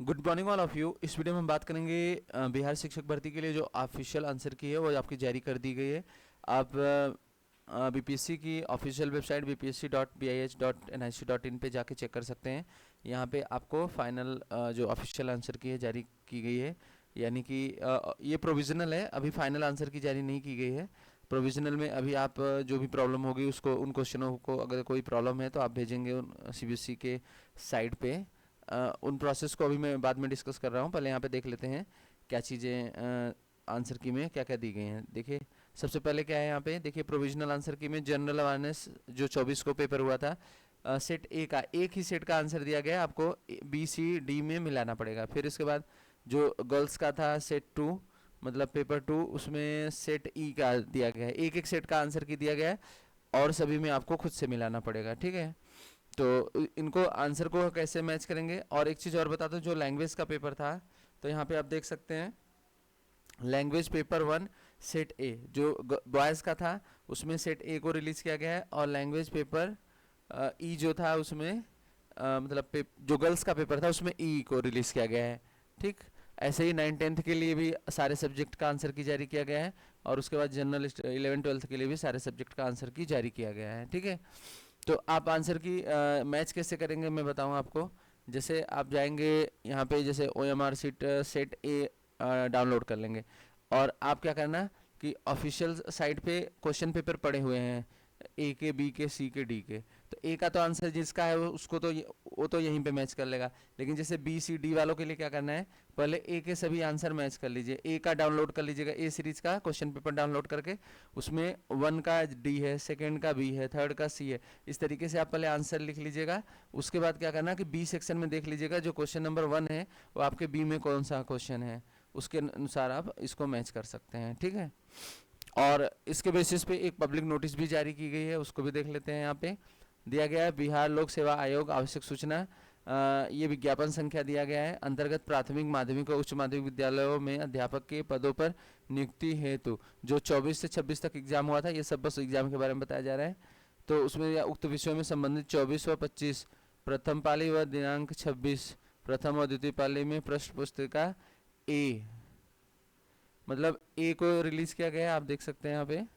Good morning all of you. इस video में हम बात करेंगे बिहार शिक्षक भर्ती के लिए जो ऑफिशियल आंसर की है वो आपकी जारी कर दी गई है। आप बीपीएससी की ऑफिशियल वेबसाइट bpsc.bih.nic.in पे जाके चेक कर सकते हैं। यहाँ पे आपको फाइनल जो ऑफिशियल आंसर की है जारी की गई है, यानी कि ये प्रोविज़नल है, अभी फाइनल आंसर की जारी नहीं की गई है। प्रोविज़नल में अभी आप जो भी प्रॉब्लम होगी उसको, उन क्वेश्चनों को अगर कोई प्रॉब्लम है तो आप भेजेंगे उन सीबीएसई के साइट पे। उन प्रोसेस को अभी मैं बाद में डिस्कस कर रहा हूँ, पहले यहाँ पे देख लेते हैं क्या चीज़ें आंसर की में क्या क्या दी गई हैं। देखिए सबसे पहले क्या है यहाँ पे, देखिए प्रोविजनल आंसर की में जनरल अवेयरनेस जो 24 को पेपर हुआ था, सेट ए का एक ही सेट का आंसर दिया गया है, आपको बी सी डी में मिलाना पड़ेगा। फिर इसके बाद जो गर्ल्स का था सेट 2 मतलब पेपर 2, उसमें सेट ई का दिया गया है, एक एक सेट का आंसर की दिया गया है और सभी में आपको खुद से मिलाना पड़ेगा। ठीक है, तो इनको आंसर को कैसे मैच करेंगे। और एक चीज़ और बता दो, जो लैंग्वेज का पेपर था तो यहाँ पे आप देख सकते हैं लैंग्वेज पेपर 1 सेट ए जो बॉयज़ का था उसमें सेट ए को रिलीज़ किया गया है, और लैंग्वेज पेपर ई जो था उसमें मतलब जो गर्ल्स का पेपर था उसमें ई को रिलीज़ किया गया है। ठीक, ऐसे ही 9th-10th के लिए भी सारे सब्जेक्ट का आंसर की जारी किया गया है, और उसके बाद जनरल 11th-12th के लिए भी सारे सब्जेक्ट का आंसर की जारी किया गया है। ठीक है, तो आप आंसर की मैच कैसे करेंगे मैं बताऊं आपको। जैसे आप जाएंगे यहाँ पे, जैसे OMR सीट सेट ए डाउनलोड कर लेंगे, और आप क्या करना कि ऑफिशियल साइट पे क्वेश्चन पेपर पड़े हुए हैं ए के, बी के, सी के, डी के। तो ए का तो आंसर जिसका है उसको तो वो तो यहीं पे मैच कर लेगा, लेकिन जैसे बी सी डी वालों के लिए क्या करना है, पहले ए के सभी आंसर मैच कर लीजिए। ए का डाउनलोड कर लीजिएगा, ए सीरीज का क्वेश्चन पेपर डाउनलोड करके उसमें 1 का डी है, सेकेंड का बी है, थर्ड का सी है, इस तरीके से आप पहले आंसर लिख लीजिएगा। उसके बाद क्या करना कि बी सेक्शन में देख लीजिएगा जो क्वेश्चन नंबर 1 है वो आपके बी में कौन सा क्वेश्चन है, उसके अनुसार आप इसको मैच कर सकते हैं। ठीक है, और इसके बेसिस पे एक पब्लिक नोटिस भी जारी की गई है, उसको भी देख लेते हैं। यहाँ पे दिया गया है बिहार लोक सेवा आयोग आवश्यक सूचना, ये विज्ञापन संख्या दिया गया है, अंतर्गत प्राथमिक माध्यमिक और उच्च माध्यमिक विद्यालयों में अध्यापक के पदों पर नियुक्ति हेतु जो 24 से 26 तक एग्जाम हुआ था, ये सब बस एग्जाम के बारे में बताया जा रहा है। तो उसमें उक्त विषयों में संबंधित 24 व 25 प्रथम पाली व दिनांक 26 प्रथम और द्वितीय पाली में प्रश्न पुस्तिका ए, मतलब ए को रिलीज किया गया है, आप देख सकते हैं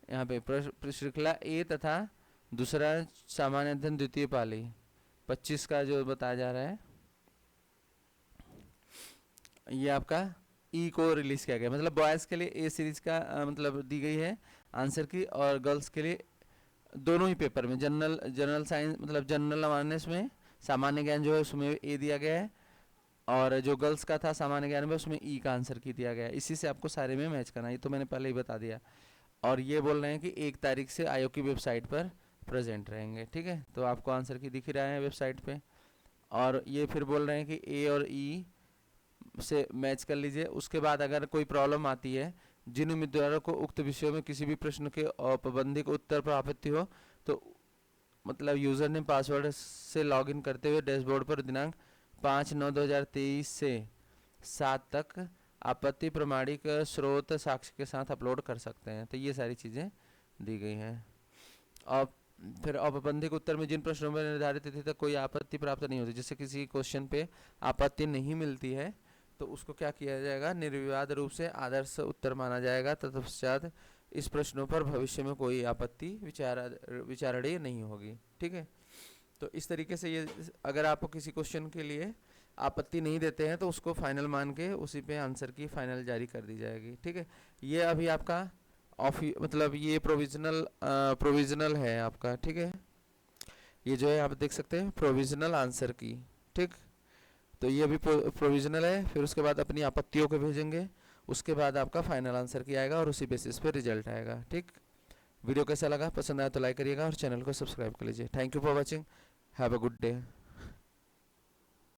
यहाँ पे प्रश्न श्रृंखला ए तथा दूसरा सामान्य अध्ययन द्वितीय पाली 25 का जो बताया जा रहा है, ये आपका ई को रिलीज किया गया। मतलब बॉयज़ के लिए ए सीरीज का मतलब दी गई है आंसर की, और गर्ल्स के लिए दोनों ही पेपर में जनरल साइंस मतलब जनरल अवेयरनेस में सामान्य ज्ञान जो है उसमें ए दिया गया है, और जो गर्ल्स का था सामान्य ज्ञान में उसमें ई का आंसर की दिया गया है। इसी से आपको सारे में मैच करना है, ये तो मैंने पहले ही बता दिया। और ये बोल रहे हैं कि 1 तारीख से आयोग की वेबसाइट पर प्रेजेंट रहेंगे। ठीक है, तो आपको आंसर की दिख ही रहा है वेबसाइट पे। और ये फिर बोल रहे हैं कि ए और ई से मैच कर लीजिए। उसके बाद अगर कोई प्रॉब्लम आती है, जिन उम्मीदवारों को उक्त विषयों में किसी भी प्रश्न के औपबंधिक उत्तर पर आपत्ति हो, तो मतलब यूज़र ने पासवर्ड से लॉगिन करते हुए डैशबोर्ड पर दिनांक 5/9/2023 से 7 तक आपत्ति प्रमाणिक स्रोत साक्ष्य के साथ अपलोड कर सकते हैं। तो ये सारी चीज़ें दी गई हैं। और फिर औपबंधिक उत्तर में जिन प्रश्नों में निर्धारित तिथि तक कोई आपत्ति प्राप्त नहीं होती, जैसे किसी क्वेश्चन पे आपत्ति नहीं मिलती है तो उसको क्या किया जाएगा, निर्विवाद रूप से आदर्श उत्तर माना जाएगा। तत्पश्चात इस प्रश्नों पर भविष्य में कोई आपत्ति विचारणीय नहीं होगी। ठीक है, तो इस तरीके से ये अगर आपको किसी क्वेश्चन के लिए आपत्ति नहीं देते हैं तो उसको फाइनल मान के उसी पे आंसर की फाइनल जारी कर दी जाएगी। ठीक है, ये अभी आपका मतलब ये प्रोविजनल है आपका। ठीक है, ये जो है आप देख सकते हैं प्रोविजनल आंसर की। ठीक, तो ये अभी प्रोविजनल है, फिर उसके बाद अपनी आपत्तियों को भेजेंगे, उसके बाद आपका फाइनल आंसर की आएगा और उसी बेसिस पे रिजल्ट आएगा। ठीक, वीडियो कैसा लगा, पसंद आया तो लाइक करिएगा और चैनल को सब्सक्राइब कर लीजिए। Thank you for watching, have a good day.